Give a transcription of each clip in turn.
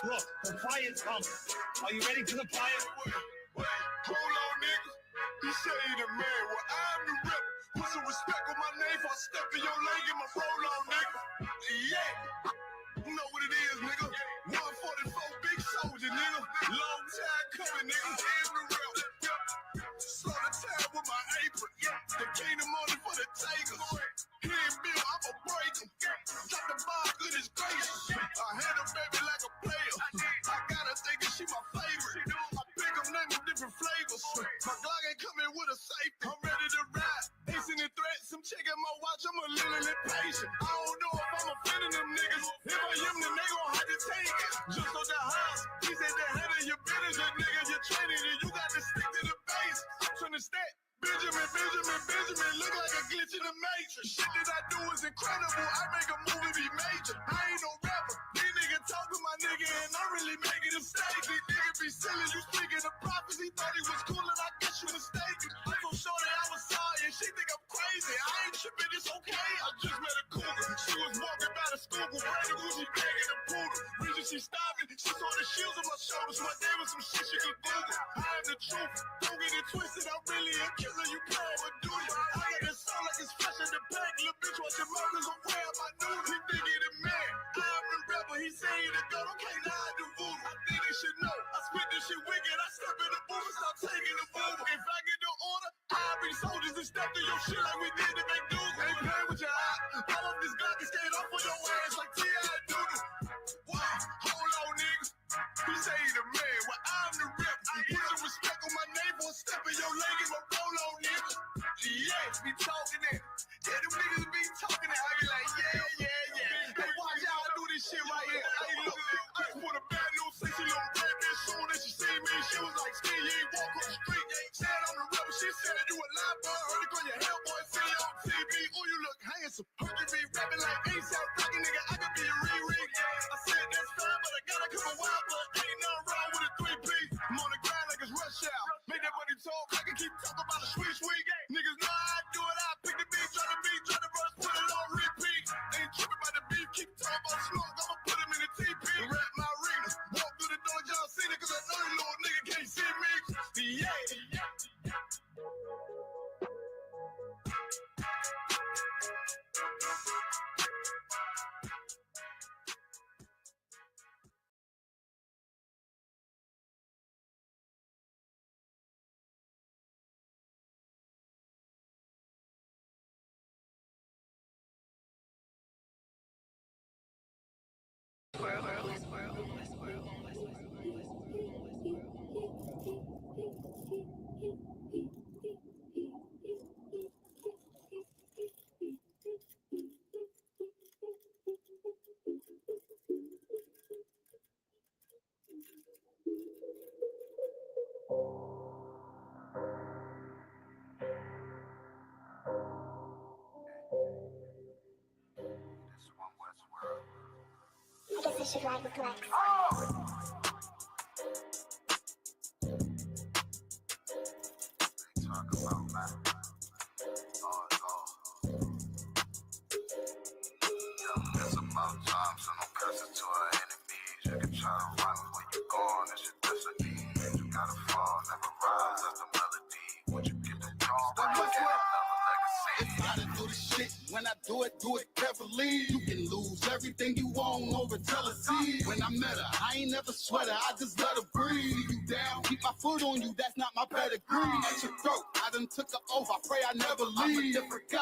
Look, the client's coming. Are you ready for the client? Wait, hold on, nigga. He say he the man, well, I'm the rep. Put some respect on my name before I step in your leg and my roll on, nigga. Yeah, you know what it is, nigga. 144 big soldier, nigga. Long time coming, nigga. I'm the rep. Slow the time with my apron. The kingdom money for the takers. He ain't Bill, I'ma break him. Drop the bar, good as gracious. I handle baby like a player. I gotta think that she my favorite. I pick them, name them different flavors. My Glock ain't coming with a safety. I'm ready to ride. Facing the threats, I'm checking my watch. I'm a little impatient. I don't know if I'm offending them niggas. If I am, then they gon' have to take it. Just on the house, he said the head of your business, nigga. You're training and you got to stick to the base. I'm trying to stack. Benjamin, look like a glitch in the matrix. Shit that I do is incredible. I make a movie be major. I ain't no rapper. These niggas talking my nigga and I'm really making a mistake. These niggas be silly. You speaking of prophecy, thought he was cool and I guess you mistaken. I'm so sure that I was sorry and she think I'm crazy. I ain't tripping, it's okay. I just met a cougar. She was walking by the school with brand new Gucci bag and a poodle. Reason she stopped me, she saw the shields on my shoulders. My name was some shit she could Google. I am the truth. Don't get it twisted. I'm really a killer. You playing with do you? I got this sound like it's fresh in the back. Little bitch, watch your mouth, cause I'm wearing my noodles. He think he the man. I'm the rapper. He say he the god. Okay, now I do voodoo. I think they should know. I spit this shit wicked. I step in the booth and start taking the voodoo. If I get the order, I'll bring soldiers and step through your shit like we did to make dudes. Ain't playing with your eye. All of this Glock is skate off for your ass like T.I. doodle. What? Hold on, niggas. He say he the man. Well, I'm the rep. Put some respect on my name for a step in your leg and my roll on, nigga. Yeah, be talking it. Yeah, them niggas be talking it. I be like, yeah. Hey, watch out, I do this shit right here. Hey, look, I just put a bad little sexy little red bitch. Soon as she see me, she was like, Ski, you ain't walk on the street. Said I'm the rebel. She said you a lie, boy. Heard it on your hair, boy. See you on TV. Oh, you look handsome. Heard you be rapping like ASAP Rocky, nigga. I could be a re-rig. I said that's fine, but I gotta come a while, but ain't nothing wrong with a 3-piece. I'm on the grind like it's rush hour. Make that money talk. I can keep talking about a sweet. Niggas know how I do it. I pick the beat, drop the verse, put it on repeat. Ain't tripping about the beat, keep talking about smoke. I'ma put him in the TP. Rap my arena. Walk through the door, y'all see it, cause I know you little nigga can't see me. Yeah. I guess I should ride with Lex. Talk about man. It's about time, so no curses to our enemies. You can try to run when you're gone, it's your destiny. You gotta fall, never rise, that's the melody. Once you get the job, I look at another legacy. Gotta do the shit. When I do it carefully. You can lose everything you own over jealousy. When I met her, I ain't never sweat her, I just let her breathe. You down, keep my foot on you, that's not my pedigree. At your throat, I done took her over, I pray I never leave. I'm a different guy,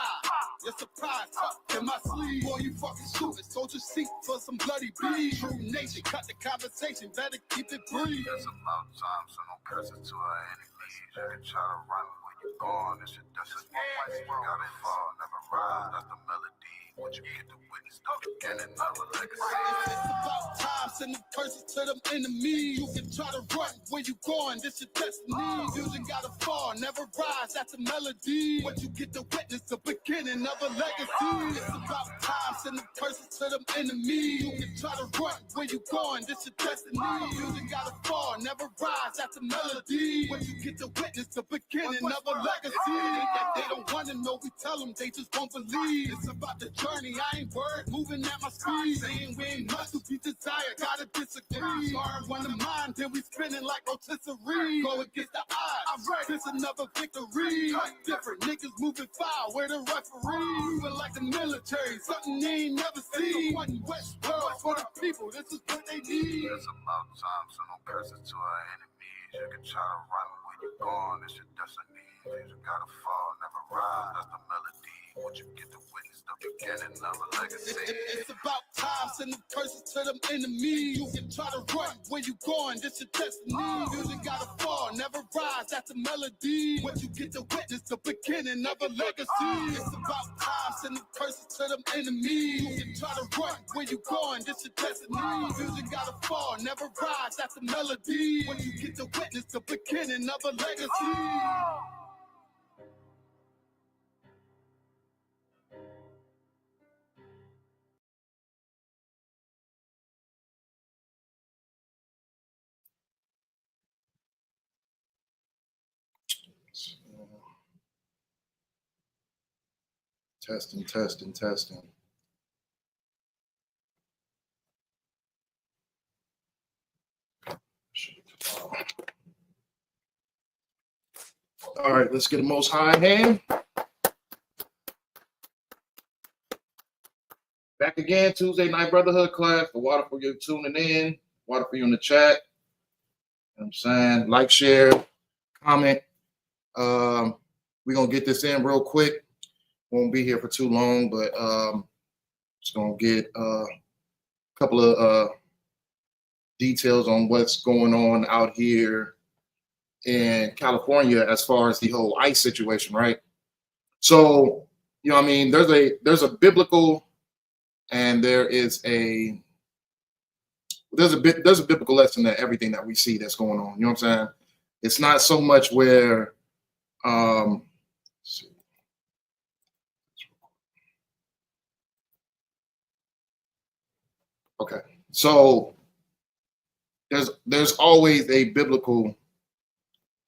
you're surprised, tucked in my sleeve. Boy, you fucking stupid, soldier seat for some bloody beef. True nature, cut the conversation, better keep it brief. It's about time, so no curses to our enemies. You can try to run when you're gone, it's your destiny. You gotta fall, never rise, that's the melody. Once you get the witness. witness the beginning of a legacy. It's about time, sending curses to them enemies. You can try to run where you going, this your destiny. Music gotta fall, never rise, that's a melody. But you get to witness the beginning of a legacy. It's about time, sending curses to them enemies. You can try to run where you going, this your destiny. Music gotta fall, never rise, that's a melody. But you get to witness the beginning of a legacy. That they don't wanna know, we tell them, they just won't believe. It's about the journey, I ain't worried, moving at my speed. Saying we ain't much to be desired, gotta disagree. Hard one of mine, then we spinning like rotisserie. Go against the odds, I'm ready, this another victory. Different niggas moving foul, where the referee. Moving like the military, something they ain't never seen. One West world for the people, this is what they need. It's about time, so no curses to our enemies. You can try to run where you going, it's your destiny. You gotta fall, never rise, that's the melody. Once you get to witness the beginning of a legacy. It's about time, sending curses to them enemies. You can try to run where you going, this your destiny. Music gotta fall, never rise, that's a melody. Once you get to witness the beginning of a legacy. It's about time, sending curses to them enemies. You can try to run where you going, this your destiny. Music gotta fall, never rise, that's a melody. Once you get to witness the beginning of a legacy. Testing. All right, let's get a most high hand. Back again, Tuesday night brotherhood class. For water for you tuning in, water for you in the chat. You know what I'm saying? Like, share, comment. We're gonna get this in real quick. Won't be here for too long, but just gonna get a couple of details on what's going on out here in California as far as the whole ICE situation, right? So, you know what I mean, there's a biblical and there's a biblical lesson to everything that we see that's going on. You know what I'm saying? It's not so much where let's see. Okay, so there's always a biblical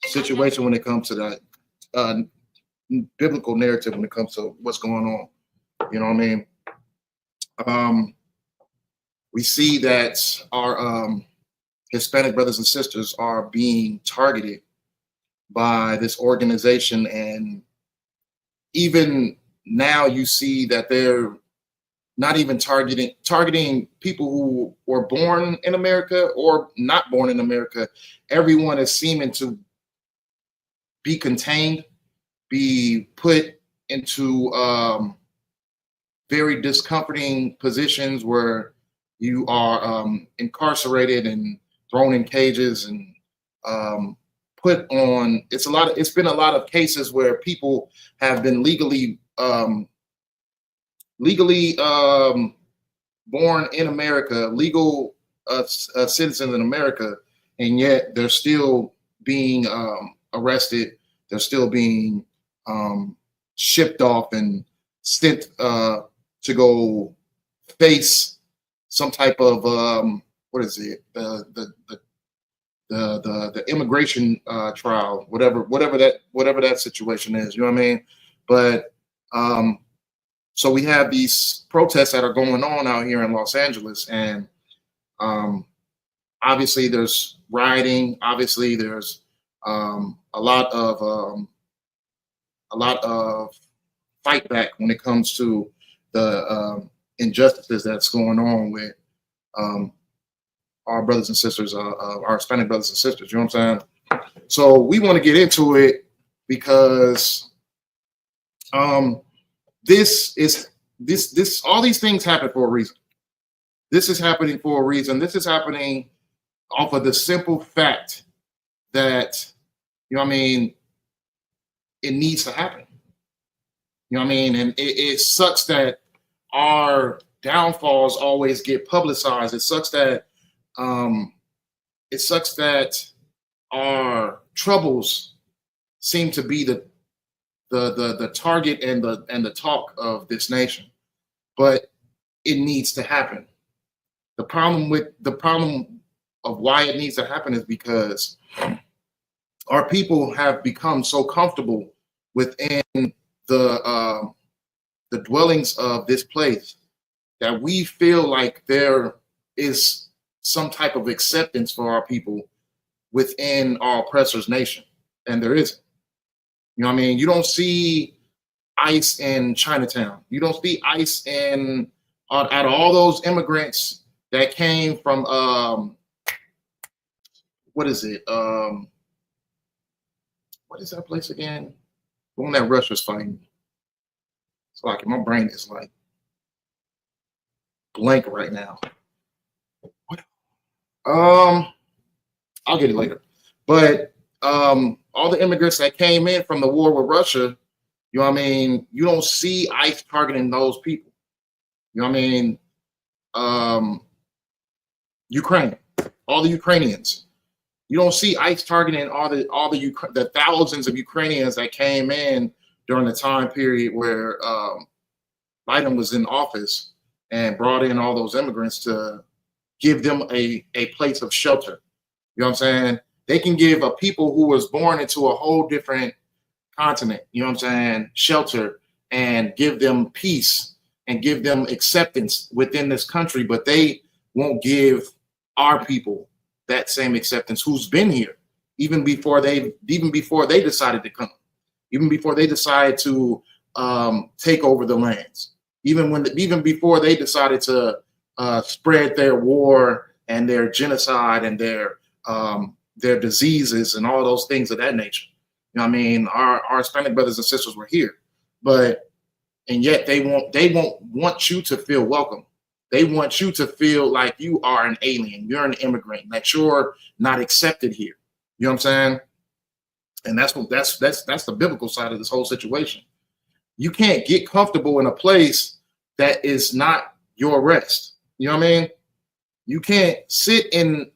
situation when it comes to that biblical narrative when it comes to what's going on. You know what I mean? We see that our Hispanic brothers and sisters are being targeted by this organization, and even now you see that they're not even targeting people who were born in America or not born in America. Everyone is seeming to be contained, be put into very discomforting positions where you are incarcerated and thrown in cages and put on. It's been a lot of cases where people have been legally born in America, legal citizens in America, and yet they're still being arrested. They're still being shipped off and sent to go face some type of what is it? The immigration trial, whatever that situation is. You know what I mean? But so we have these protests that are going on out here in Los Angeles, and obviously there's rioting. Obviously there's a lot of fight back when it comes to the injustices that's going on with our brothers and sisters, our Hispanic brothers and sisters. You know what I'm saying? So we want to get into it because this all these things happen for a reason. This is happening for a reason. This is happening off of the simple fact that, you know what I mean, it needs to happen. You know what I mean? And it sucks that our downfalls always get publicized. It sucks that our troubles seem to be the target and the talk of this nation. But it needs to happen. The problem of why it needs to happen is because our people have become so comfortable within the dwellings of this place that we feel like there is some type of acceptance for our people within our oppressor's nation, and there isn't. You know what I mean? You don't see ICE in Chinatown. You don't see ICE in out of all those immigrants that came from what is it? What is that place again? The one that Russia's fighting. It's like my brain is like blank right now. What? I'll get it later. But all the immigrants that came in from the war with Russia, you know what I mean? You don't see ICE targeting those people. You know what I mean? Ukraine, all the Ukrainians. You don't see ICE targeting all the thousands of Ukrainians that came in during the time period where Biden was in office and brought in all those immigrants to give them a place of shelter. You know what I'm saying? They can give a people who was born into a whole different continent, you know what I'm saying, shelter, and give them peace and give them acceptance within this country, but they won't give our people that same acceptance who's been here even before they decided to come, even before they decided to take over the lands, even before they decided to spread their war and their genocide and their diseases and all those things of that nature. You know what I mean? Our Hispanic brothers and sisters were here, and yet they won't want you to feel welcome. They want you to feel like you are an alien, you're an immigrant, that you're not accepted here. You know what I'm saying? And that's the biblical side of this whole situation. You can't get comfortable in a place that is not your rest. You know what I mean? You can't sit and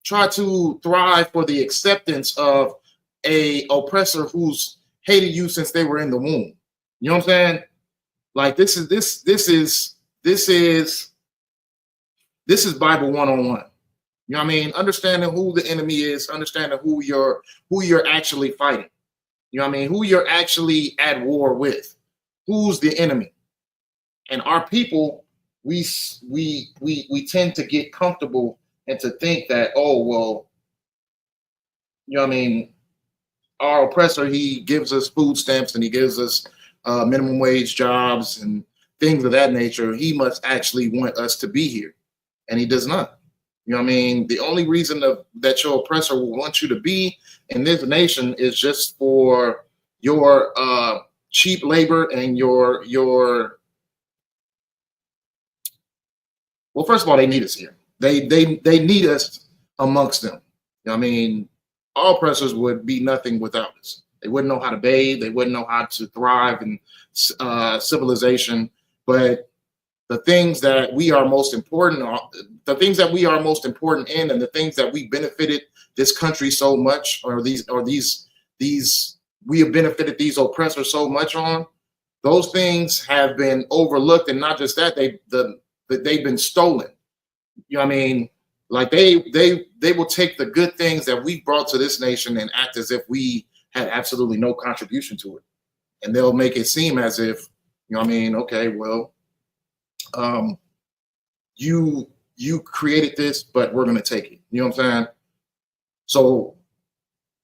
try to thrive for the acceptance of a oppressor who's hated you since they were in the womb. You know what I'm saying? Like this is Bible 101. You know what I mean? Understanding who the enemy is, understanding who you're actually fighting. You know what I mean? Who you're actually at war with. Who's the enemy? And our people, we tend to get comfortable and to think that, oh, well, you know what I mean? Our oppressor, he gives us food stamps and he gives us minimum wage jobs and things of that nature. He must actually want us to be here, and he does not. You know what I mean? The only reason that your oppressor will want you to be in this nation is just for your cheap labor and your well, first of all, they need us here. They need us amongst them. You know what I mean? All oppressors would be nothing without us. They wouldn't know how to bathe. They wouldn't know how to thrive in civilization. But the things that we are most important in, and the things that we benefited this country so much, we have benefited these oppressors so much on, those things have been overlooked. And not just that, they've been stolen. You know what I mean? Like they will take the good things that we brought to this nation and act as if we had absolutely no contribution to it. And they'll make it seem as if, you know what I mean? Okay, well, you created this, but we're going to take it. You know what I'm saying? So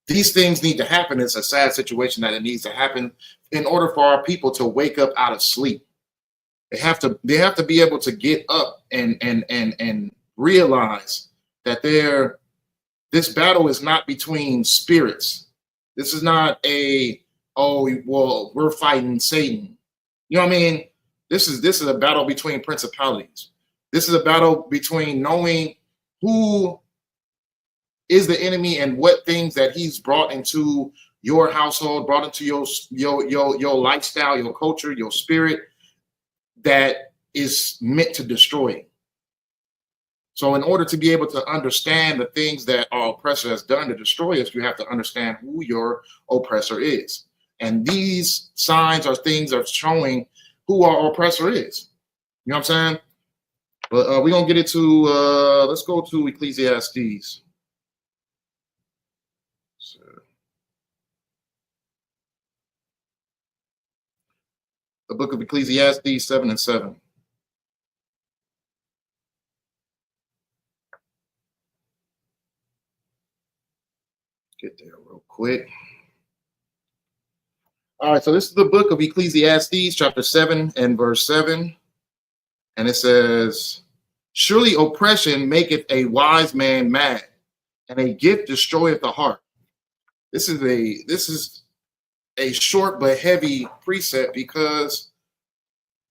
these things need to happen. It's a sad situation that it needs to happen in order for our people to wake up out of sleep. They have to be able to get up and realize that this battle is not between spirits. This is not we're fighting Satan. You know what I mean? This is a battle between principalities. This is a battle between knowing who is the enemy and what things that he's brought into your household, brought into your lifestyle, your culture, your spirit, that is meant to destroy you. So in order to be able to understand the things that our oppressor has done to destroy us, you have to understand who your oppressor is. And these signs are things are showing who our oppressor is. You know what I'm saying? But we're going to get into, let's go to Ecclesiastes. So, the book of Ecclesiastes 7:7. Get there real quick. All right, so this is the book of Ecclesiastes, chapter 7 and verse 7. And it says, surely oppression maketh a wise man mad, and a gift destroyeth the heart. This is a short but heavy precept, because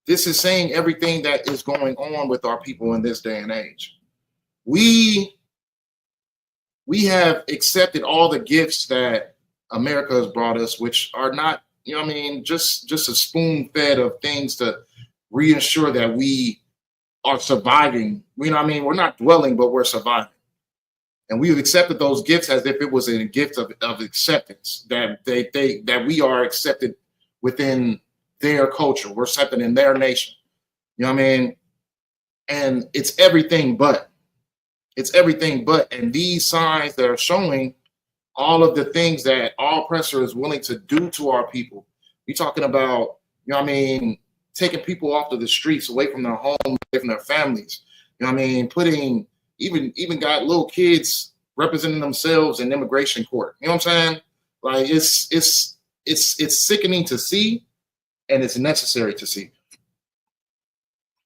this is saying everything that is going on with our people in this day and age. We have accepted all the gifts that America has brought us, which are not, you know what I mean, just a spoon fed of things to reassure that we are surviving. You know what I mean? We're not dwelling, but we're surviving. And we've accepted those gifts as if it was a gift of acceptance, that that we are accepted within their culture. We're accepted in their nation. You know what I mean? And it's everything but. It's everything but. And these signs that are showing all of the things that our oppressor is willing to do to our people. You're talking about, you know what I mean, taking people off to the streets, away from their homes, away from their families. You know what I mean? Putting even got little kids representing themselves in immigration court. You know what I'm saying? Like it's sickening to see, and it's necessary to see.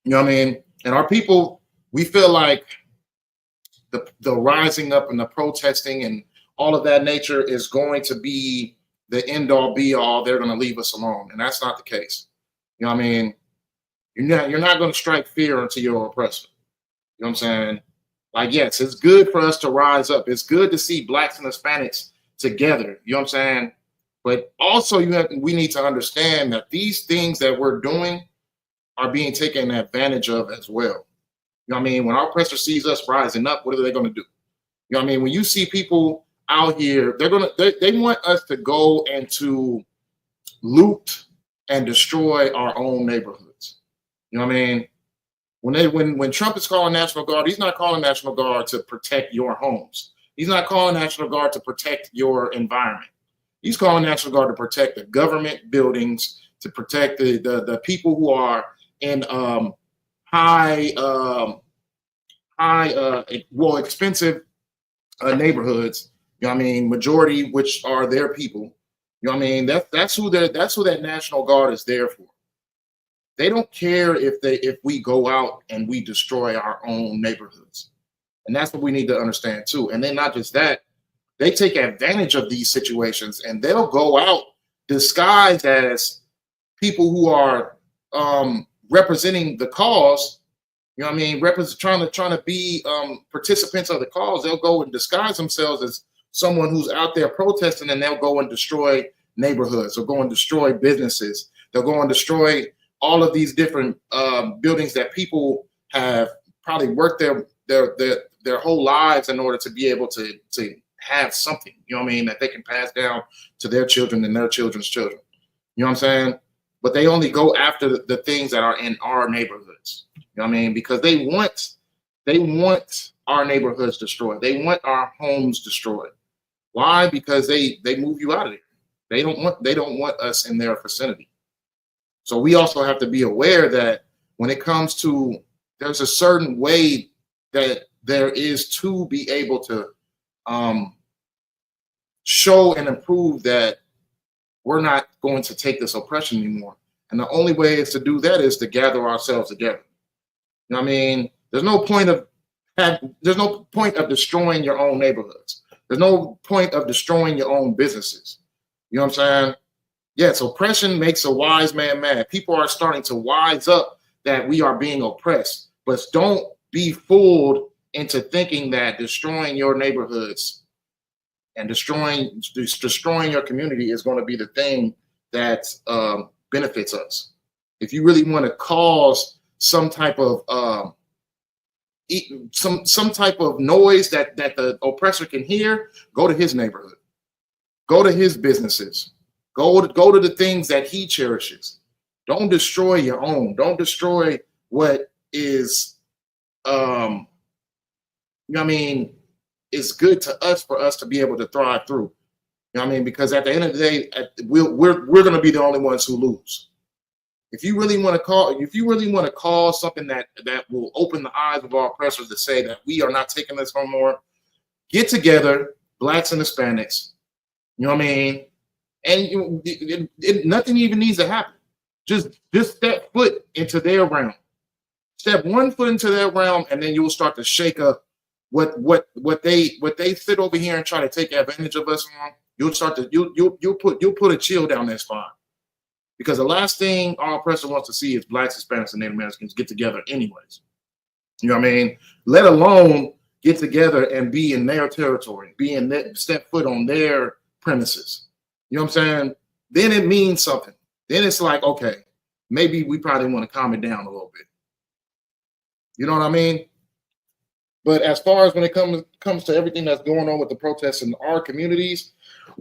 You know what I mean? And our people, we feel like the rising up and the protesting and all of that nature is going to be the end all be all. They're going to leave us alone, and that's not the case. You know what I mean? You're not going to strike fear into your oppressor. You know what I'm saying? Like, yes, it's good for us to rise up. It's good to see blacks and Hispanics together. You know what I'm saying? But also, we need to understand that these things that we're doing are being taken advantage of as well. You know what I mean? When our oppressor sees us rising up, what are they going to do? You know what I mean? When you see people out here, they want us to go and to loot and destroy our own neighborhoods. You know what I mean? When Trump is calling National Guard, he's not calling National Guard to protect your homes. He's not calling National Guard to protect your environment. He's calling National Guard to protect the government buildings, to protect the people who are in expensive neighborhoods. You know what I mean? Majority, which are their people. You know what I mean? That's who that National Guard is there for. They don't care if we go out and we destroy our own neighborhoods. And that's what we need to understand too. And then not just that, they take advantage of these situations, and they'll go out disguised as people who are representing the cause. You know what I mean? Trying to be participants of the cause. They'll go and disguise themselves as someone who's out there protesting, and they'll go and destroy neighborhoods. They'll go and destroy businesses. They'll go and destroy all of these different buildings that people have probably worked their whole lives in order to be able to have something, you know what I mean, that they can pass down to their children and their children's children. You know what I'm saying? But they only go after the things that are in our neighborhoods. You know what I mean? Because they want our neighborhoods destroyed. They want our homes destroyed. Why? Because they move you out of there. They don't want us in their vicinity. So we also have to be aware that when it comes to, there's a certain way that there is to be able to show and improve that we're not going to take this oppression anymore. And the only way is to do that is to gather ourselves together. You know what I mean? There's no point of destroying your own neighborhoods. There's no point of destroying your own businesses. You know what I'm saying? Yes, oppression makes a wise man mad. People are starting to wise up that we are being oppressed, but don't be fooled into thinking that destroying your neighborhoods and destroying your community is going to be the thing that benefits us. if you really want to cause some type of some type of noise that the oppressor can hear, go to his neighborhood, go to his businesses, go to the things that he cherishes. Don't destroy your own. Don't destroy what is you know what I mean, it's good to us for us to be able to thrive through. You know what I mean? Because at the end of the day, we're going to be the only ones who lose. If you really want to call something that will open the eyes of our oppressors to say that we are not taking this no more, get together, blacks and Hispanics. You know what I mean? And nothing even needs to happen. Just step foot into their realm. Step one foot into their realm, and then you'll start to shake up what they sit over here and try to take advantage of us on. You'll put a chill down their spine. Because the last thing our oppressor wants to see is blacks, Hispanics, and Native Americans get together anyways. You know what I mean? Let alone get together and be in their territory, step foot on their premises. You know what I'm saying? Then it means something. Then it's like, okay, maybe we probably want to calm it down a little bit. You know what I mean? But as far as when it comes to everything that's going on with the protests in our communities,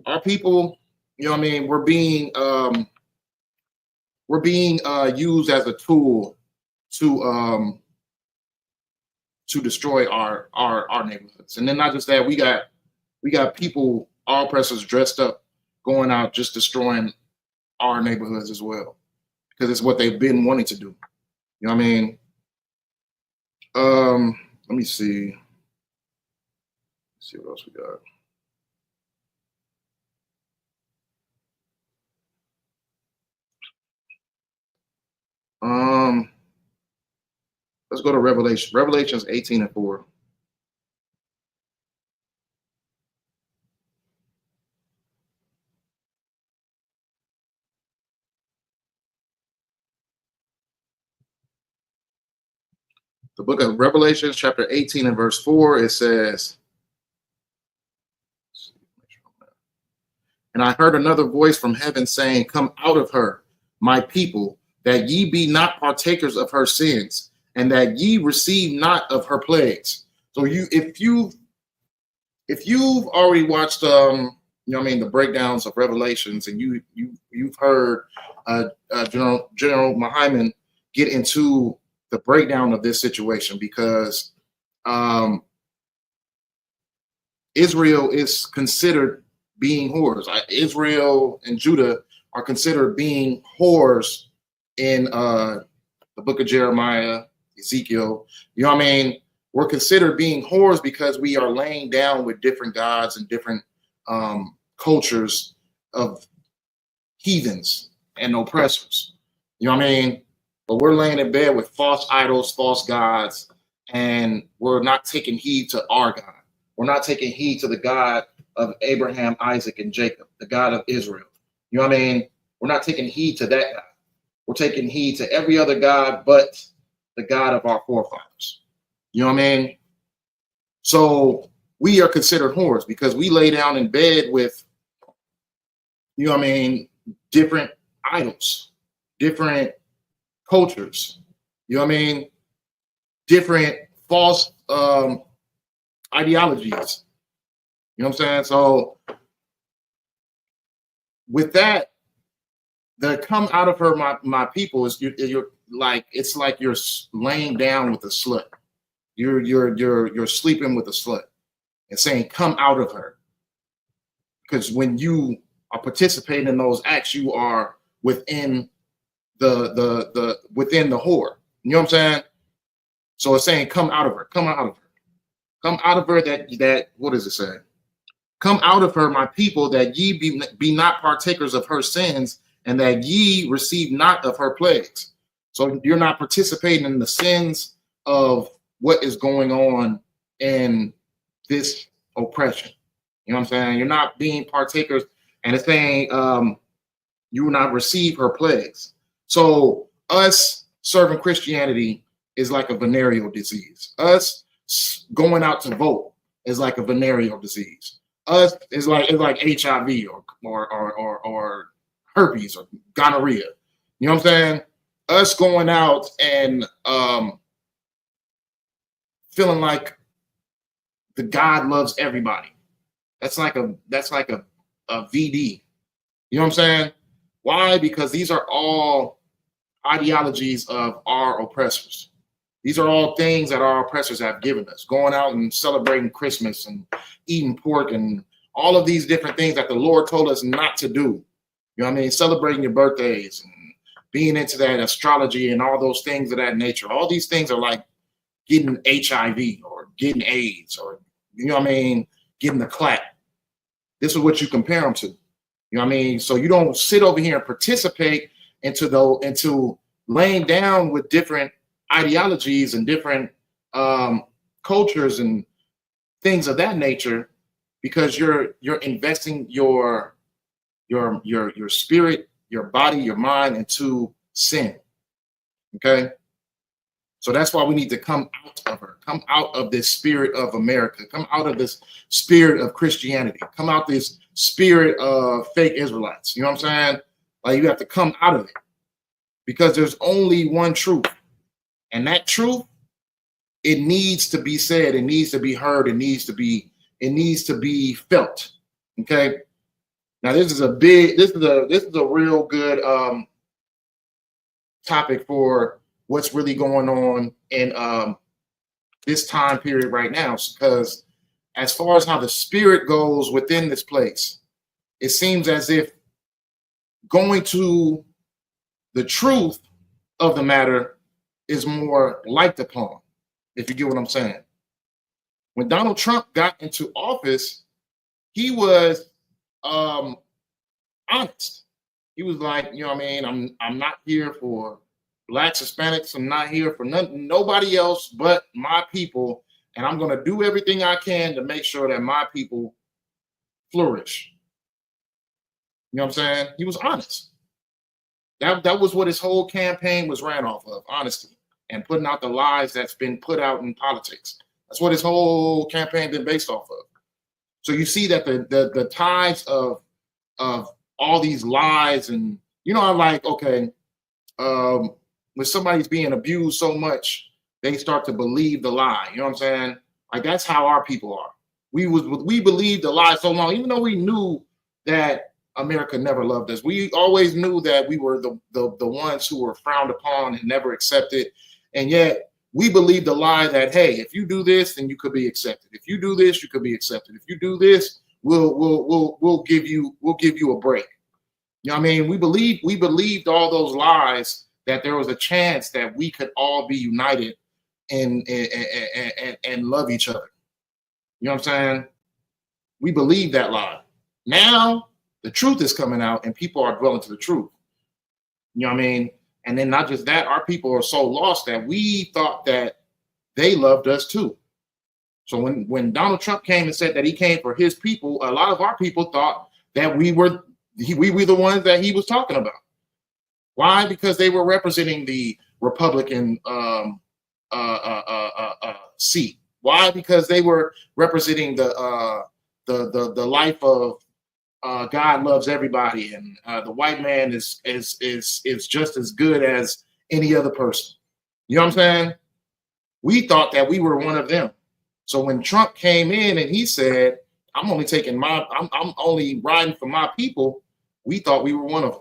our people, you know what I mean, we're being used as a tool to destroy our neighborhoods. And then not just that, we got people, our oppressors dressed up, going out just destroying our neighborhoods as well, because it's what they've been wanting to do. You know what I mean? Let me see. Let's see what else we got. Let's go to Revelation. Revelations 18:4. The book of Revelation, chapter 18 and verse 4, it says, and I heard another voice from heaven saying, come out of her, my people, that ye be not partakers of her sins, and that ye receive not of her plagues. So if you've already watched you know what I mean, the breakdowns of Revelations, and you've heard General Mahaiman get into the breakdown of this situation, because Israel is considered being whores. Israel and Judah are considered being whores in the book of Jeremiah, Ezekiel. You know what I mean? We're considered being whores because we are laying down with different gods and different cultures of heathens and oppressors. You know what I mean? But we're laying in bed with false idols, false gods, and we're not taking heed to our God. We're not taking heed to the God of Abraham, Isaac, and Jacob, the God of Israel. You know what I mean? We're not taking heed to that God. We're taking heed to every other God but the God of our forefathers. You know what I mean? So we are considered whores because we lay down in bed with, you know what I mean, different idols, different cultures, you know what I mean, different false ideologies. You know what I'm saying? So with that, the come out of her, my people, is you're like, it's like you're laying down with a slut. You're sleeping with a slut and saying, come out of her. Because when you are participating in those acts, you are within within the whore. You know what I'm saying? So it's saying, come out of her, come out of her, come out of her. That what does it say? Come out of her, my people, that ye be not partakers of her sins, and that ye receive not of her plagues. So you're not participating in the sins of what is going on in this oppression. You know what I'm saying? You're not being partakers, and it's saying you will not receive her plagues. So us serving Christianity is like a venereal disease. Us going out to vote is like a venereal disease. Us is like HIV or herpes or gonorrhea. You know what I'm saying? us going out and feeling like the God loves everybody. That's like a VD. You know what I'm saying? Why? Because these are all ideologies of our oppressors. These are all things that our oppressors have given us. Going out and celebrating Christmas and eating pork and all of these different things that the Lord told us not to do. You know what I mean? Celebrating your birthdays and being into that astrology and all those things of that nature. All these things are like getting HIV or getting AIDS or, you know what I mean, getting the clap. This is what you compare them to. You know what I mean? So you don't sit over here and participate into laying down with different ideologies and different cultures and things of that nature, because you're investing your spirit, your body, your mind into sin. Okay? So that's why we need to come out of her, come out of this spirit of America, come out of this spirit of Christianity, come out this spirit of fake Israelites. You know what I'm saying? Like, you have to come out of it, because there's only one truth. And that truth, it needs to be said, it needs to be heard, it needs to be felt. Okay. Now this is a real good topic for what's really going on in this time period right now, because as far as how the spirit goes within this place, it seems as if going to the truth of the matter is more liked upon, if you get what I'm saying. When Donald Trump got into office, he was honest. He was like, you know what I mean, I'm not here for Blacks, Hispanics, I'm not here for nobody else but my people, and I'm going to do everything I can to make sure that my people flourish. You know what I'm saying? He was honest. That was what his whole campaign was ran off of, honesty, and putting out the lies that's been put out in politics. That's what his whole campaign been based off of. So you see that the tides of all these lies, and you know, I'm like, okay, when somebody's being abused so much, they start to believe the lie. You know what I'm saying? Like, that's how our people are. We believed the lie so long, even though we knew that America never loved us. We always knew that we were the ones who were frowned upon and never accepted. And yet we believed the lie that, hey, if you do this, then you could be accepted. If you do this, you could be accepted. If you do this, we'll give you a break. You know what I mean? We believed all those lies, that there was a chance that we could all be united and love each other. You know what I'm saying? We believe that lie. Now the truth is coming out and people are dwelling to the truth. You know what I mean? And then not just that, our people are so lost that we thought that they loved us too. So when Donald Trump came and said that he came for his people, a lot of our people thought that we were the ones that he was talking about. Why? Because they were representing the Republican seat. Why? Because they were representing the life of God loves everybody, and the white man is just as good as any other person. You know what I'm saying? We thought that we were one of them. So when Trump came in and he said, I'm only riding for my people, we thought we were one of them.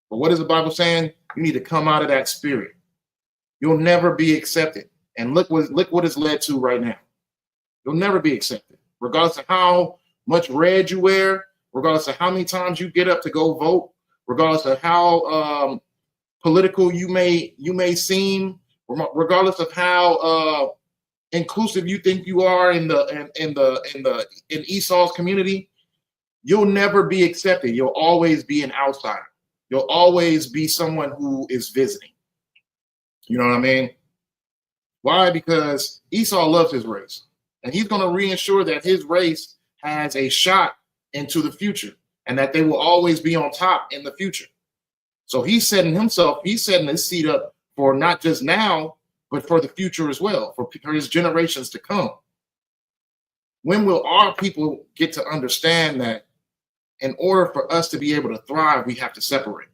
But what is the Bible saying? You need to come out of that spirit. You'll never be accepted. And look what it's led to right now. You'll never be accepted, regardless of how much red you wear, regardless of how many times you get up to go vote, regardless of how political you may seem, regardless of how inclusive you think you are in Esau's community. You'll never be accepted. You'll always be an outsider. You'll always be someone who is visiting. You know what I mean? Why? Because Esau loves his race, and he's going to reassure that his race has a shot into the future, and that they will always be on top in the future. So he's setting his seat up for not just now, but for the future as well, for his generations to come. When will our people get to understand that in order for us to be able to thrive, we have to separate?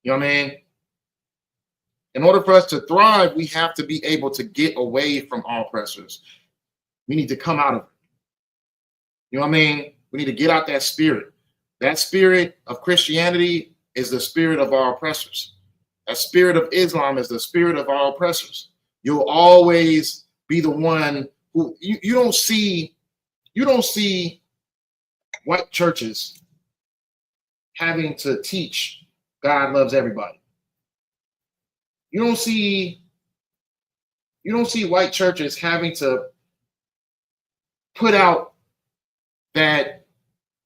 You know what I mean? In order for us to thrive, we have to be able to get away from our oppressors. We need to come out of it. You know what I mean? We need to get out that spirit. That spirit of Christianity is the spirit of our oppressors. That spirit of Islam is the spirit of our oppressors. You'll always be the one who you don't see white churches having to teach God loves everybody. You don't see white churches having to put out that,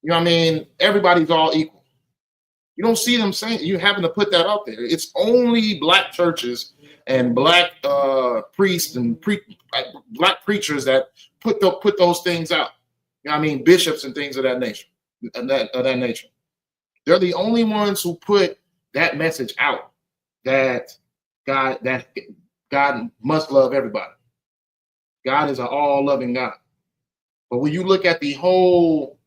you know what I mean, everybody's all equal. You don't see them saying, you having to put that out there. It's only black churches and black priests and black preachers that put those things out. You know what I mean? Bishops and things of that nature. They're the only ones who put that message out that God must love everybody. God is an all-loving God. But when you look at the whole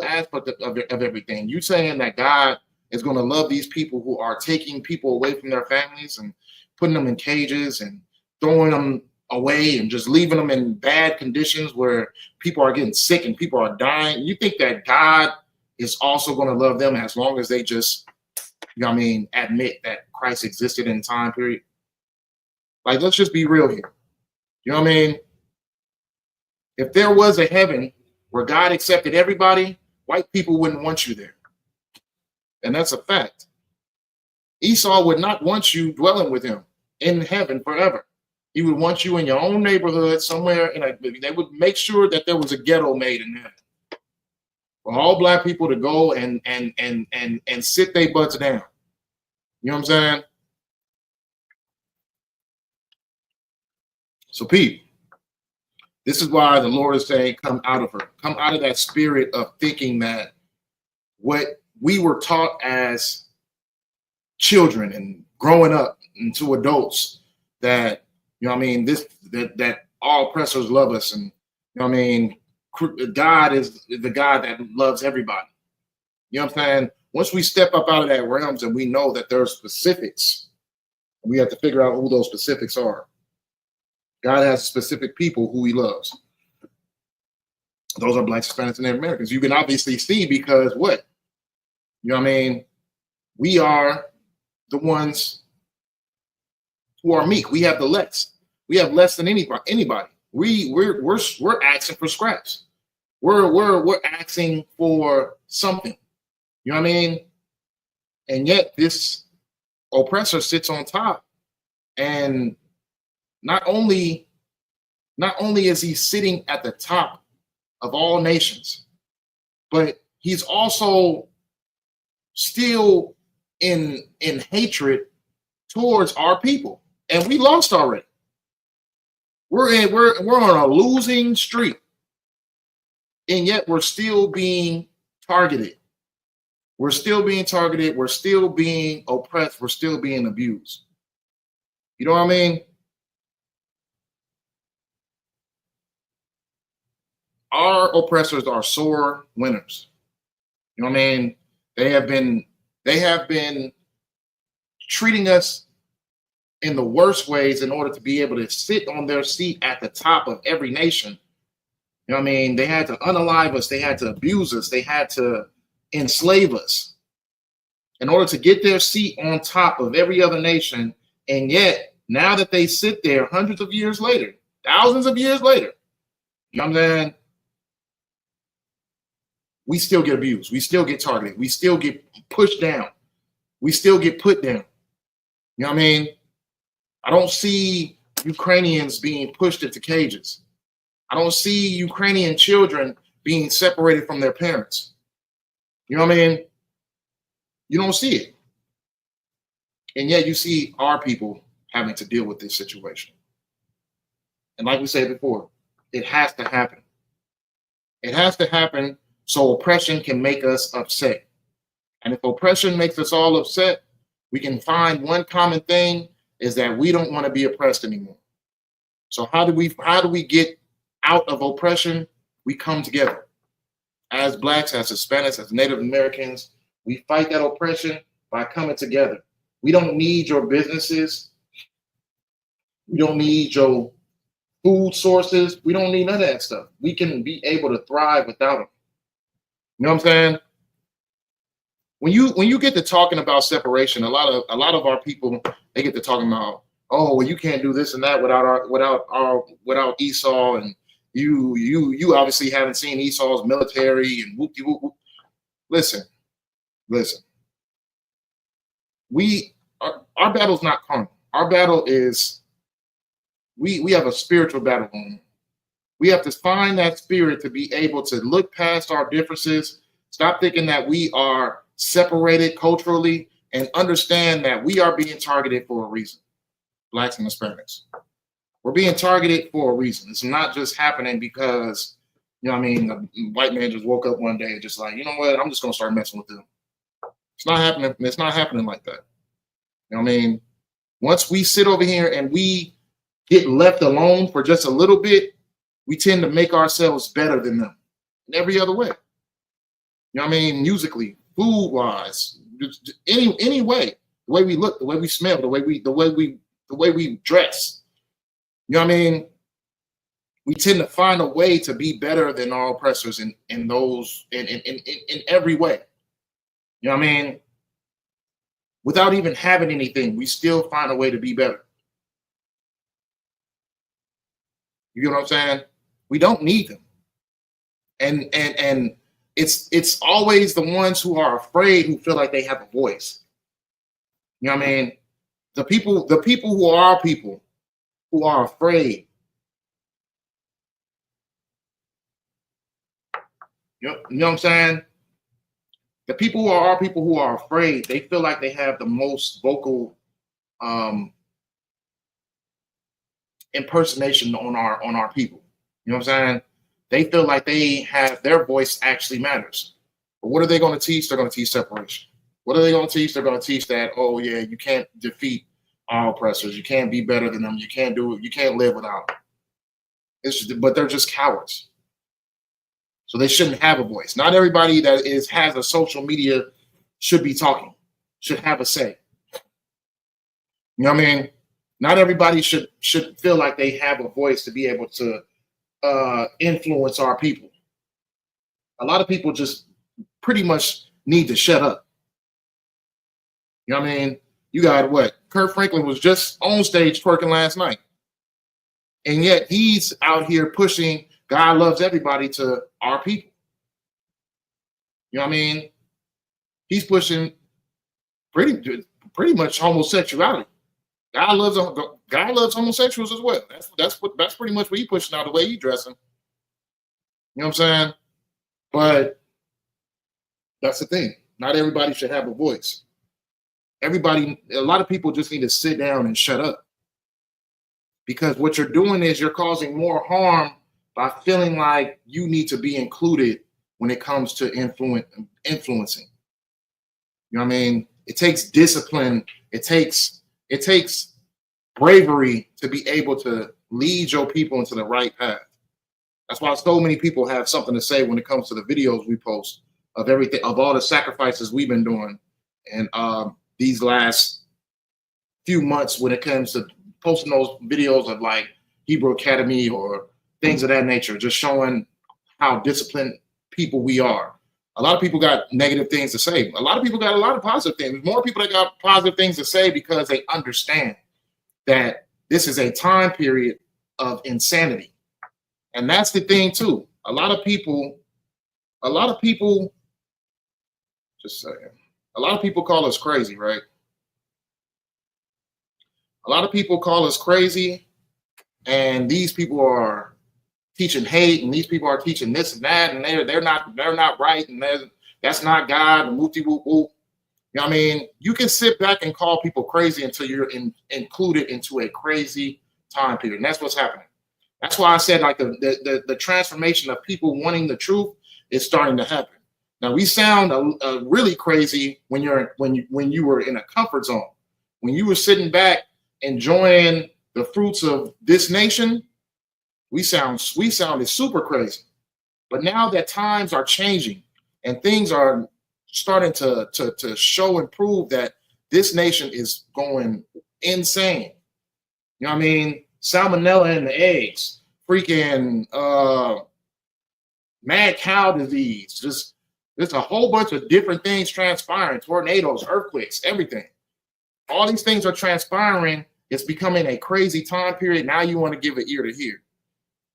aspect of everything, you're saying that God is going to love these people who are taking people away from their families and putting them in cages and throwing them away and just leaving them in bad conditions where people are getting sick and people are dying. You think that God is also going to love them as long as they just, you know what I mean, admit that Christ existed in time period? Like, let's just be real here. You know what I mean? If there was a heaven where God accepted everybody, white people wouldn't want you there. And that's a fact. Esau would not want you dwelling with him in heaven forever. He would want you in your own neighborhood somewhere. They would make sure that there was a ghetto made in heaven for all black people to go and sit their butts down. You know what I'm saying? So, Pete, this is why the Lord is saying, come out of her. Come out of that spirit of thinking that what we were taught as children and growing up into adults, that, you know what I mean, that all oppressors love us, and, you know what I mean, God is the God that loves everybody. You know what I'm saying? Once we step up out of that realms and we know that there are specifics, we have to figure out who those specifics are. God has specific people who he loves. Those are blacks, Hispanics, and Native Americans. You can obviously see because what? You know what I mean? We are the ones who are meek. We have the less. We have less than anybody. We're asking for scraps. We're asking for something. You know what I mean? And yet this oppressor sits on top, and not only is he sitting at the top of all nations, but he's also still in hatred towards our people, and we lost already. We're on a losing streak, and yet we're still being targeted. We're still being targeted. We're still being oppressed. We're still being abused. You know what I mean? Our oppressors are sore winners. You know what I mean? They have been treating us in the worst ways in order to be able to sit on their seat at the top of every nation. You know what I mean? They had to unalive us. They had to abuse us. They had to enslave us in order to get their seat on top of every other nation. And yet, now that they sit there hundreds of years later, thousands of years later, you know what I'm saying? We still get abused. We still get targeted. We still get pushed down. We still get put down. You know what I mean? I don't see Ukrainians being pushed into cages. I don't see Ukrainian children being separated from their parents. You know what I mean? You don't see it. And yet you see our people having to deal with this situation. And like we said before, it has to happen. It has to happen so oppression can make us upset. And if oppression makes us all upset, we can find one common thing, is that we don't want to be oppressed anymore. So how do we get out of oppression? We come together as blacks, as Hispanics, as Native Americans. We fight that oppression by coming together. We don't need your businesses. We don't need your food sources. We don't need none of that stuff. We can be able to thrive without them. You know what I'm saying? When you get to talking about separation, a lot of our people, they get to talking about, oh, well, you can't do this and that without Esau, and you obviously haven't seen Esau's military and whoop de whoop whoop. Listen. Our battle's not carnal. Our battle is we have a spiritual battle on. We have to find that spirit to be able to look past our differences, stop thinking that we are separated culturally, and understand that we are being targeted for a reason. Blacks and Hispanics. We're being targeted for a reason. It's not just happening because, you know what I mean, the white man just woke up one day and just like, you know what, I'm just going to start messing with them. It's not happening. It's not happening like that. You know what I mean? Once we sit over here and we get left alone for just a little bit, we tend to make ourselves better than them in every other way. You know what I mean? Musically, food-wise, any way. The way we look, the way we smell, the way we dress. You know what I mean? We tend to find a way to be better than our oppressors in every way. You know what I mean? Without even having anything, we still find a way to be better. You get what I'm saying? We don't need them. And it's always the ones who are afraid who feel like they have a voice. You know what I mean? The people who are our people who are afraid. You know what I'm saying? The people who are our people who are afraid, they feel like they have the most vocal impersonation on our people. You know what I'm saying? They feel like they have their voice actually matters. But what are they going to teach? They're going to teach separation. What are they going to teach? They're going to teach that, oh yeah, you can't defeat our oppressors. You can't be better than them. You can't do it. You can't live without them. But they're just cowards. So they shouldn't have a voice. Not everybody that has a social media should be talking, should have a say. You know what I mean? Not everybody should feel like they have a voice to be able to influence our people. A lot of people just pretty much need to shut up. You know what I mean? You got what? Kirk Franklin was just on stage twerking last night. And yet he's out here pushing God loves everybody to our people. You know what I mean? He's pushing pretty much homosexuality. God loves homosexuals as well. That's pretty much what he's pushing out, the way he's dressing. You know what I'm saying? But that's the thing. Not everybody should have a voice. A lot of people just need to sit down and shut up. Because what you're doing is you're causing more harm by feeling like you need to be included when it comes to influencing. You know what I mean? It takes discipline. It takes bravery to be able to lead your people into the right path. That's why so many people have something to say when it comes to the videos we post of everything, of all the sacrifices we've been doing. And these last few months when it comes to posting those videos of like Hebrew Academy or things of that nature, just showing how disciplined people we are. A lot of people got negative things to say. A lot of people got a lot of positive things. More people that got positive things to say because they understand that this is a time period of insanity. And that's the thing too. A lot of people, just saying, a lot of people call us crazy, right? A lot of people call us crazy, and these people are teaching hate, and these people are teaching this and that, and they're not right, and that's not God, and whoop whoop whoop. You know what I mean? You can sit back and call people crazy until you're included into a crazy time period, and that's what's happening. That's why I said like the transformation of people wanting the truth is starting to happen. Now we sound really crazy when you were in a comfort zone, when you were sitting back enjoying the fruits of this nation. We sounded super crazy. But now that times are changing and things are starting to show and prove that this nation is going insane. You know what I mean? Salmonella in the eggs, freaking mad cow disease, just there's a whole bunch of different things transpiring, tornadoes, earthquakes, everything. All these things are transpiring. It's becoming a crazy time period. Now you want to give an ear to hear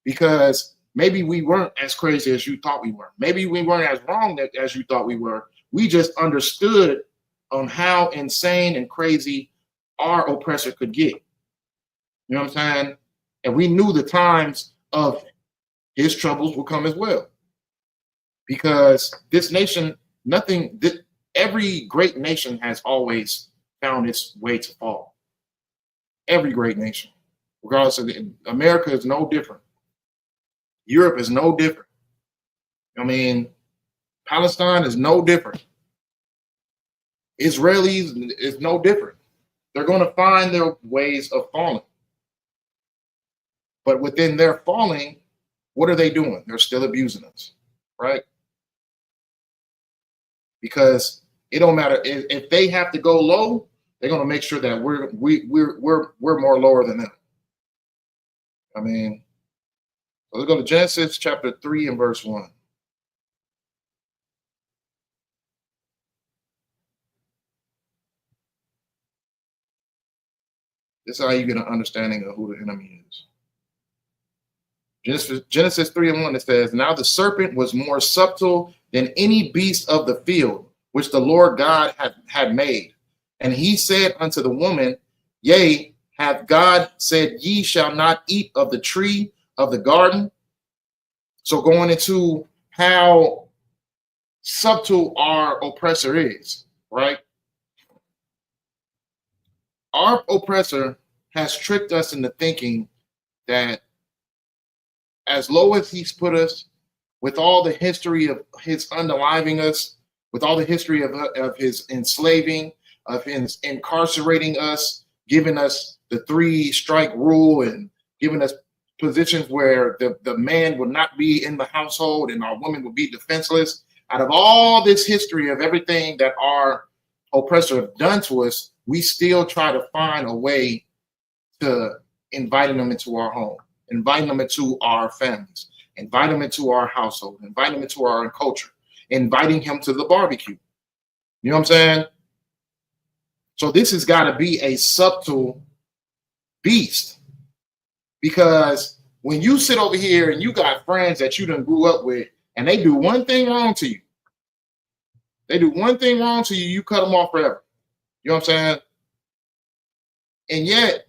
because maybe we weren't as crazy as you thought we were. Maybe we weren't as wrong as you thought we were. We just understood on how insane and crazy our oppressor could get. You know what I'm saying? And we knew the times of his troubles will come as well. Because this nation, every great nation has always found its way to fall. Every great nation, regardless of America is no different. Europe is no different. I mean, Palestine is no different. Israelis is no different. They're going to find their ways of falling. But within their falling, what are they doing? They're still abusing us, right? Because it don't matter if they have to go low, they're going to make sure that we're more lower than them. I mean, so let's go to Genesis chapter 3 and verse 1. This is how you get an understanding of who the enemy is. Genesis 3 and 1, it says, now the serpent was more subtle than any beast of the field, which the Lord God had made. And he said unto the woman, yea, hath God said, ye shall not eat of the tree of the garden? So going into how subtle our oppressor is, right? Our oppressor has tricked us into thinking that as low as he's put us, with all the history of his unaliving us, with all the history of his enslaving, of his incarcerating us, giving us the 3-strike rule and giving us positions where the man would not be in the household and our women would be defenseless. Out of all this history of everything that our oppressor have done to us, we still try to find a way to inviting them into our home, inviting them into our families, invite them into our household, invite them into our culture, inviting him to the barbecue. You know what I'm saying? So this has got to be a subtle beast, because when you sit over here and you got friends that you done grew up with and they do one thing wrong to you, you cut them off forever. You know what I'm saying? And yet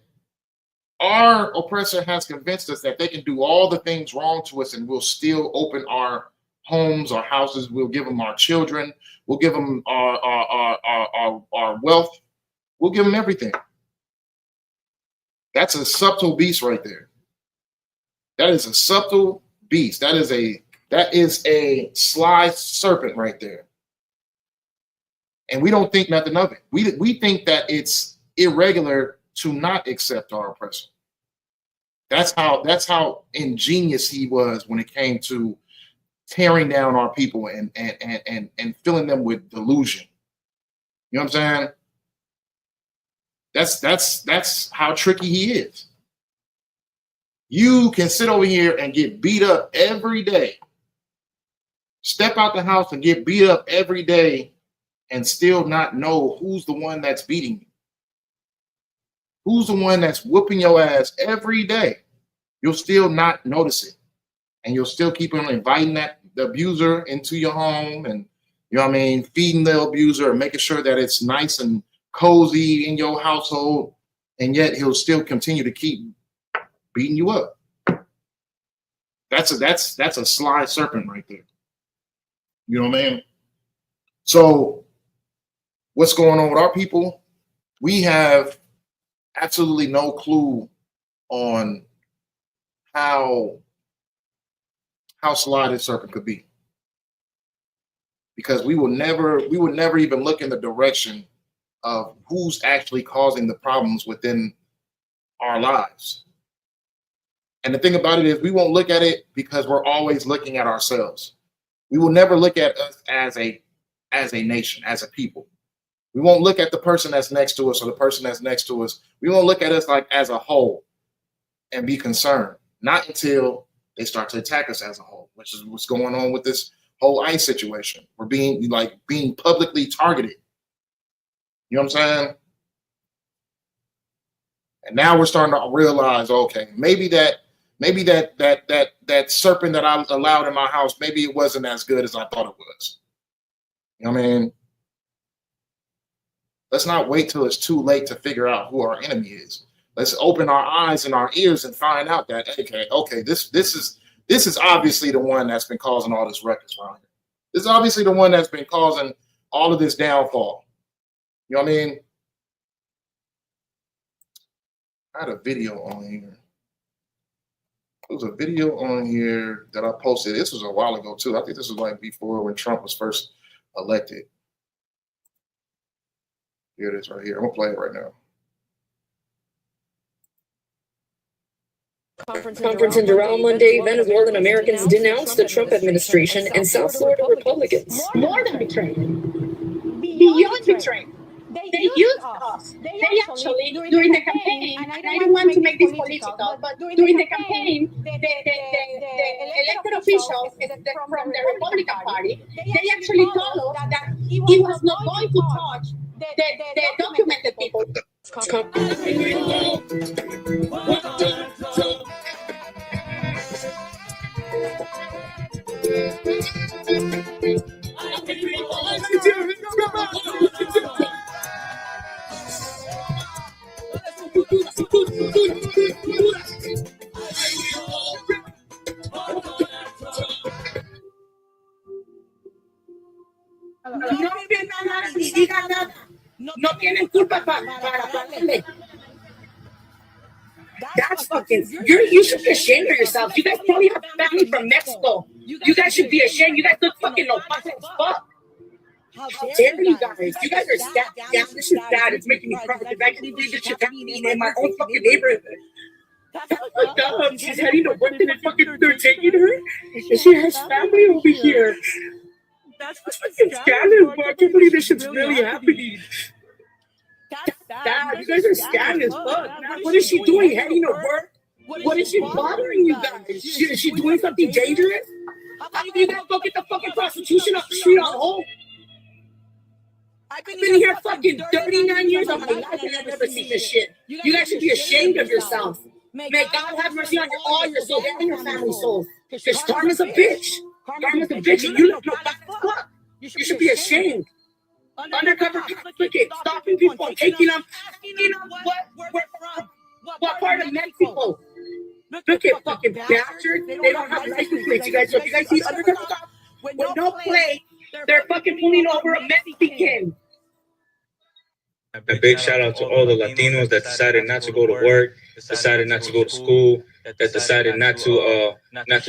our oppressor has convinced us that they can do all the things wrong to us and we'll still open our homes, our houses. We'll give them our children. We'll give them our wealth. We'll give them everything. That's a subtle beast right there. That is a subtle beast. That is a sly serpent right there. And we don't think nothing of it. We think that it's irregular to not accept our oppressor. That's how ingenious he was when it came to tearing down our people and filling them with delusion. You know what I'm saying? That's how tricky he is. You can sit over here and get beat up every day. Step out the house and get beat up every day and still not know who's the one that's beating you. Who's the one that's whooping your ass every day? You'll still not notice it. And you'll still keep on inviting the abuser into your home and, you know what I mean, feeding the abuser and making sure that it's nice and cozy in your household. And yet he'll still continue to keep beating you up. That's a sly serpent right there. You know what I mean? So what's going on with our people? We have absolutely no clue on how sly this serpent could be, because we will never even look in the direction of who's actually causing the problems within our lives. And the thing about it is we won't look at it because we're always looking at ourselves. We will never look at us as a as a nation, as a people. We won't look at the person that's next to us or the person that's next to us. We won't look at us like as a whole and be concerned. Not until they start to attack us as a whole, which is what's going on with this whole ICE situation. We're being publicly targeted. You know what I'm saying? And now we're starting to realize, okay, maybe that serpent that I allowed in my house, maybe it wasn't as good as I thought it was. You know what I mean? Let's not wait till it's too late to figure out who our enemy is. Let's open our eyes and our ears and find out that okay, this is obviously the one that's been causing all this ruckus around here. This is obviously the one that's been causing all of this downfall. You know what I mean? I had a video on here. There was a video on here that I posted. This was a while ago too. I think this was like before when Trump was first elected. Here it is right here. I'm gonna play it right now. Conference in Doral Monday, Venezuelan Americans denounced the Trump administration and South Florida Republicans. More than betrayed. Beyond betrayed. They used us. They actually, during the campaign, and I don't want to make this political, but during the campaign, the elected officials from the Republican Party, they actually told us that he was not going to touch the documented people. No tienen culpa para darle. That's fucking. You should be ashamed of yourself. You guys probably have family from Mexico. You guys should be ashamed. You guys look fucking no as fuck. How dare you guys? You guys are sad. Yeah, this is bad. It's making me cry. I can't believe this shit's happening in my own fucking neighborhood. She's heading to work and they're taking her. And she has family over here. That's fucking scandalous, bro. I can't believe this shit's really happening. Dad, you guys are scandalous, fuck. What is she doing? Heading to work? What is she bothering you guys? Is she doing something dangerous? How about you guys go get the fucking prostitution off the street on hold? I've been here fucking 39 years of my life and I've never seen this shit. You guys should be ashamed of yourself. May God have mercy on all your souls and your family souls. Because karma's a bitch. Karma's a bitch and you look no bad as fuck. You should be ashamed. Undercover conflict, stopping people, taking them, asking them what part of Mexico. Look at fucking bastards. They don't have license plates, you guys. So if you guys see undercover cops with no plate, they're fucking pulling over a Mexican. A big shout out to all the Latinos that decided not to go to work, decided not to go to school, that decided not to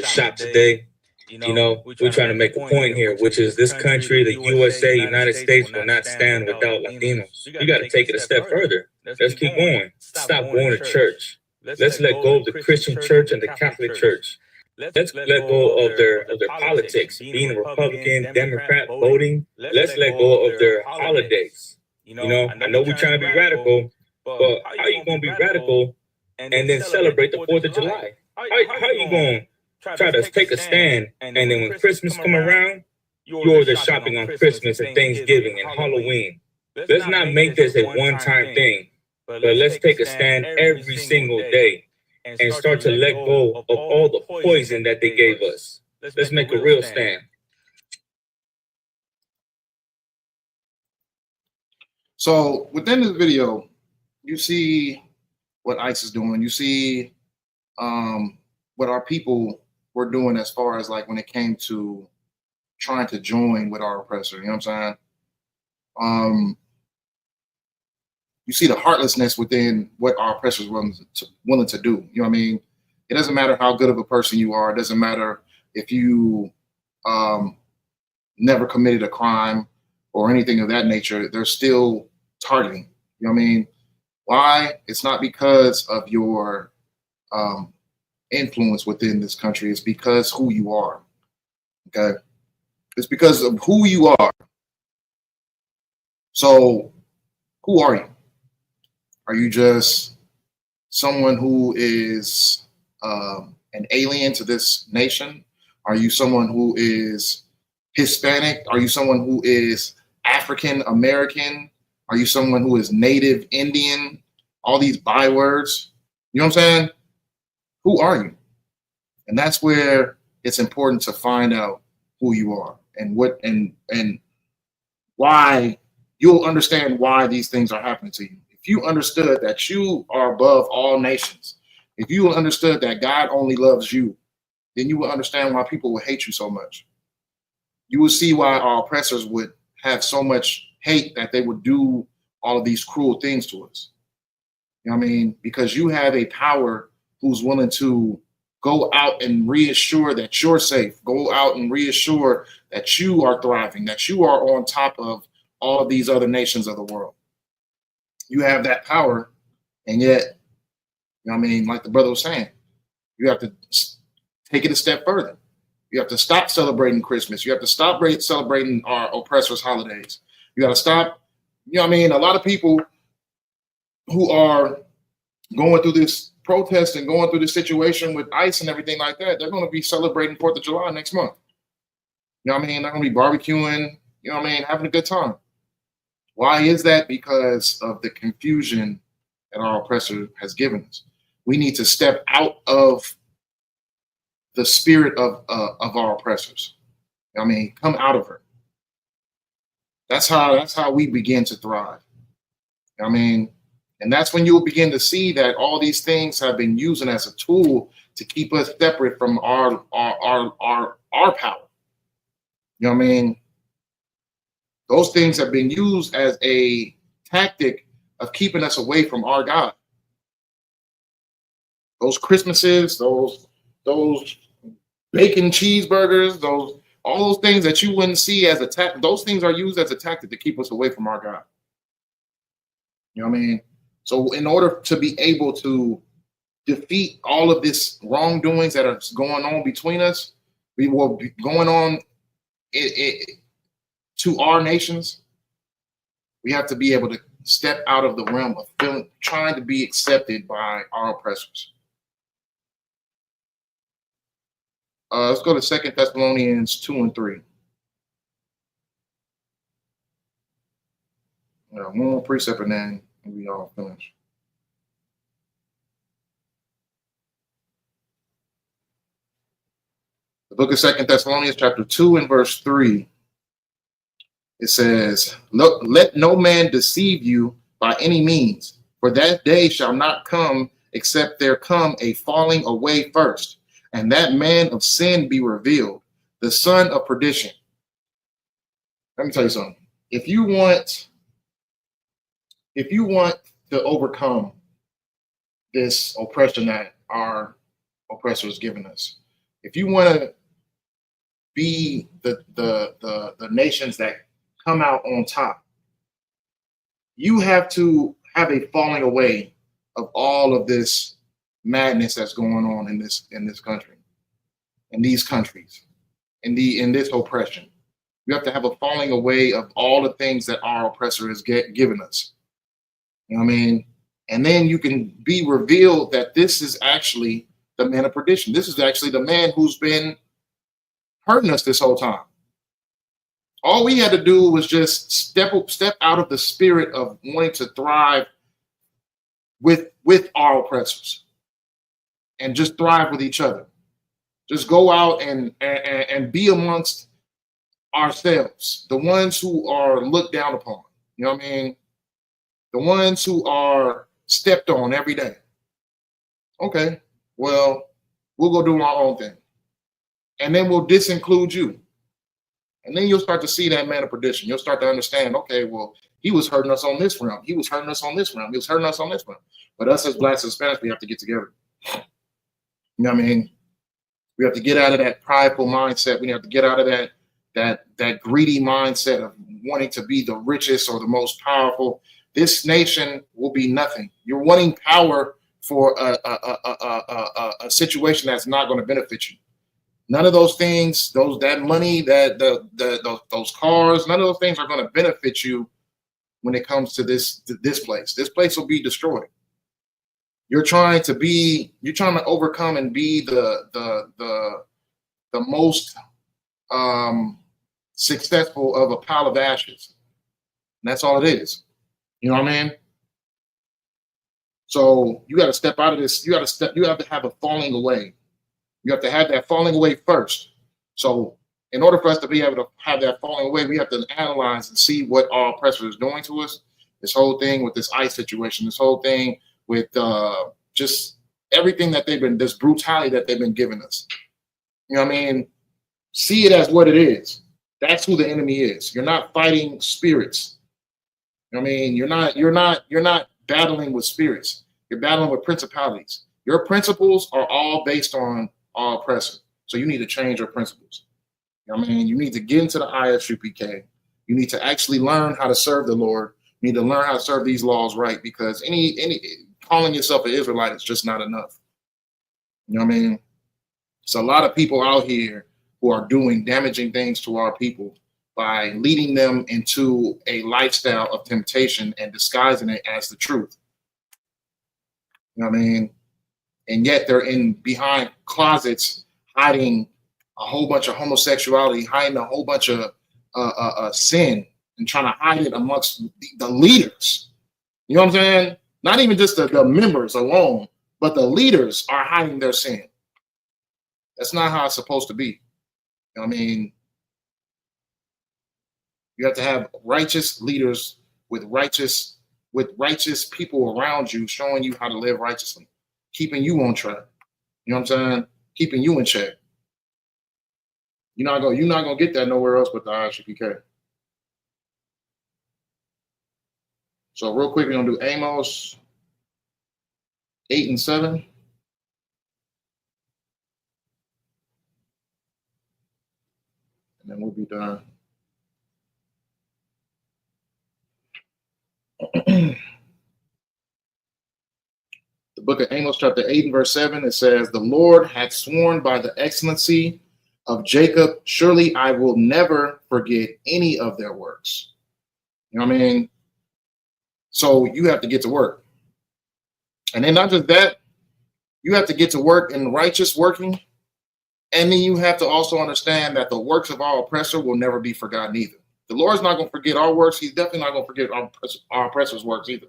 shop today. You know, we're trying to make a point here, which is this country, the USA, United States, will not stand without Latinos. You got to take it a step further. Let's keep going. Stop going to church. Let's let go of the Christian church and the Catholic church. Let's let go of their politics, being a Republican, Democrat, voting. Let's let go of their holidays. You know, I know we're trying to be radical, but how are you going to be radical and then celebrate the 4th of July? How are you going to try to take a stand, and then when Christmas come around, you're there shopping on Christmas and Thanksgiving and Halloween? Let's not make this a one-time thing, but let's take a stand every single day and start to let go of all the poison that they gave us. Let's make a real stand. So within this video, you see what ICE is doing. You see what our people were doing as far as like when it came to trying to join with our oppressor. You know what I'm saying? You see the heartlessness within what our oppressor is willing to do. You know what I mean? It doesn't matter how good of a person you are. It doesn't matter if you never committed a crime or anything of that nature. They're still targeting. You know what I mean? Why? It's not because of your influence within this country. It's because who you are. Okay? It's because of who you are. So who are you? Are you just someone who is an alien to this nation? Are you someone who is Hispanic? Are you someone who is African American? Are you someone who is Native Indian? All these bywords. You know what I'm saying? Who are you? And that's where it's important to find out who you are and what and why. You'll understand why these things are happening to you. If you understood that you are above all nations, if you understood that God only loves you, then you will understand why people will hate you so much. You will see why our oppressors would have so much hate that they would do all of these cruel things to us. You know what I mean? Because you have a power who's willing to go out and reassure that you're safe, go out and reassure that you are thriving, that you are on top of all of these other nations of the world. You have that power, and yet, you know what I mean, like the brother was saying, you have to take it a step further. You have to stop celebrating Christmas. You have to stop celebrating our oppressors' holidays. You got to stop, you know what I mean? A lot of people who are going through this protest and going through this situation with ICE and everything like that, they're going to be celebrating 4th of July next month. You know what I mean? They're going to be barbecuing, you know what I mean, having a good time. Why is that? Because of the confusion that our oppressor has given us. We need to step out of the spirit of our oppressors. I mean, come out of her. That's how we begin to thrive. I mean, and that's when you'll begin to see that all these things have been using as a tool to keep us separate from our power. You know what I mean? Those things have been used as a tactic of keeping us away from our God. Those Christmases, those bacon cheeseburgers, all those things that you wouldn't see as a tactic, those things are used as a tactic to keep us away from our God. You know what I mean? So in order to be able to defeat all of this wrongdoings that are going on between us, we will be going on to our nations, we have to be able to step out of the realm of trying to be accepted by our oppressors. Let's go to 2 Thessalonians 2 and 3. One more precept and then we all finish. The book of 2 Thessalonians chapter 2 and verse 3. It says, "Look, let no man deceive you by any means, for that day shall not come except there come a falling away first, and that man of sin be revealed, the son of perdition." Let me tell you something. If you want to overcome this oppression that our oppressor has given us, if you want to be the nations that come out on top, you have to have a falling away of all of this madness that's going on in this country, in these countries, in this oppression. You have to have a falling away of all the things that our oppressor has given us. You know what I mean? And then you can be revealed that this is actually the man of perdition. This is actually the man who's been hurting us this whole time. All we had to do was just step out of the spirit of wanting to thrive with our oppressors and just thrive with each other. Just go out and be amongst ourselves, the ones who are looked down upon. You know what I mean? The ones who are stepped on every day. Okay, well, we'll go do our own thing. And then we'll disinclude you. And then you'll start to see that man of perdition. You'll start to understand, okay, well, he was hurting us on this realm. He was hurting us on this realm. He was hurting us on this realm. But us as Blacks and Hispanics, we have to get together. You know what I mean? We have to get out of that prideful mindset. We have to get out of that greedy mindset of wanting to be the richest or the most powerful. This nation will be nothing. You're wanting power for a situation that's not going to benefit you. None of those things, that money, those cars, none of those things are going to benefit you when it comes to this place. This place will be destroyed. You're trying to overcome and be the most successful of a pile of ashes. And that's all it is. You know what I mean? So you got to step out of this. You have to have a falling away. You have to have that falling away first. So in order for us to be able to have that falling away, we have to analyze and see what our oppressor is doing to us. This whole thing with this ICE situation, this whole thing with just everything that this brutality that they've been giving us. You know what I mean? See it as what it is. That's who the enemy is. You're not fighting spirits. You know what I mean? You're not battling with spirits. You're battling with principalities. Your principles are all based on our oppressor. So you need to change your principles. You know what I mean? You need to get into the Isupk. You need to actually learn how to serve the Lord. You need to learn how to serve these laws right, because any calling yourself an Israelite is just not enough. You know what I mean? So a lot of people out here who are doing damaging things to our people by leading them into a lifestyle of temptation and disguising it as the truth. You know what I mean? And yet they're behind closets, hiding a whole bunch of homosexuality, hiding a whole bunch of sin, and trying to hide it amongst the leaders. You know what I'm saying? Not even just the members alone, but the leaders are hiding their sin. That's not how it's supposed to be. You know what I mean? You have to have righteous leaders with righteous people around you, showing you how to live righteously, keeping you on track. You know what I'm saying? Keeping you in check. You're not gonna get that nowhere else but the Isupk. So real quick, we're gonna do Amos 8 and 7. And then we'll be done. The book of Amos, chapter 8 and verse 7, it says, "The Lord hath sworn by the excellency of Jacob, surely I will never forget any of their works." You know what I mean? So you have to get to work. And then not just that, you have to get to work in righteous working. And then you have to also understand that the works of our oppressor will never be forgotten either. The Lord's not going to forget our works. He's definitely not going to forget our oppressor's works either.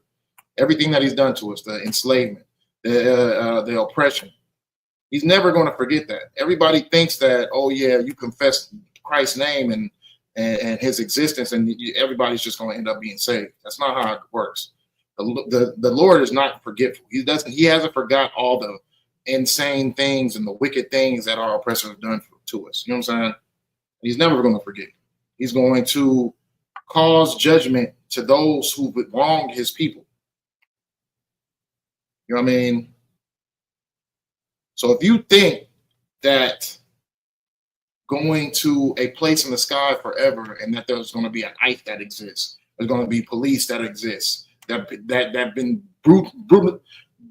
Everything that he's done to us, the enslavement, the oppression. He's never going to forget that. Everybody thinks that, oh yeah, you confess Christ's name and his existence, and everybody's just going to end up being saved. That's not how it works. The Lord is not forgetful. He hasn't forgot all the insane things and the wicked things that our oppressors have done to us. You know what I'm saying? He's never going to forget. He's going to cause judgment to those who wronged his people. You know what I mean? So if you think that going to a place in the sky forever and that there's going to be an ICE that exists, there's going to be police that exists, that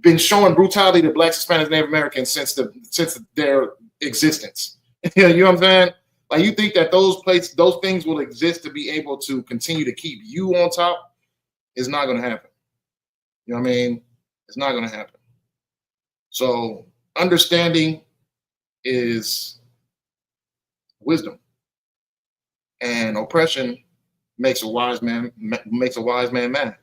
been showing brutality to Blacks, Hispanics, Native Americans since their existence. You know what I'm saying? Like, you think that those things will exist to be able to continue to keep you on top? It's not going to happen. You know what I mean? It's not going to happen. So understanding is wisdom, and oppression makes a wise man mad.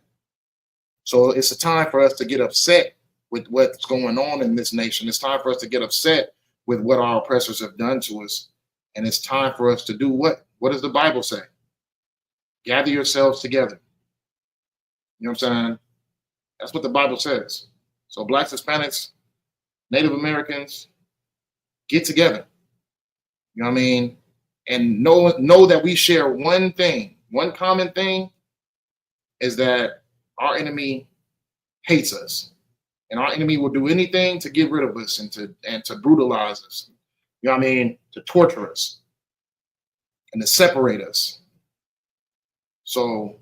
So it's a time for us to get upset with what's going on in this nation. It's time for us to get upset with what our oppressors have done to us. And it's time for us to do what? What does the Bible say? Gather yourselves together. You know what I'm saying? That's what the Bible says. So Blacks, Hispanics, Native Americans, get together. You know what I mean? And know that we share one thing. One common thing is that our enemy hates us. And our enemy will do anything to get rid of us and to brutalize us. You know what I mean? To torture us and to separate us. So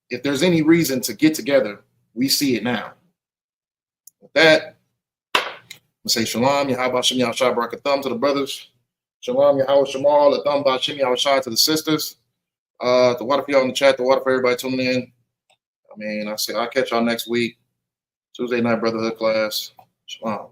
if there's any reason to get together, we see it now. With that, I'm going to say shalom, Yahweh Shem Yahshua Barakatham to the brothers. Shalom, Yahweh Shemal, Latham Bashim Yahshua to the sisters. The water for y'all in the chat. The water for everybody tuning in. I mean, I'll catch y'all next week. Tuesday night brotherhood class. Shalom.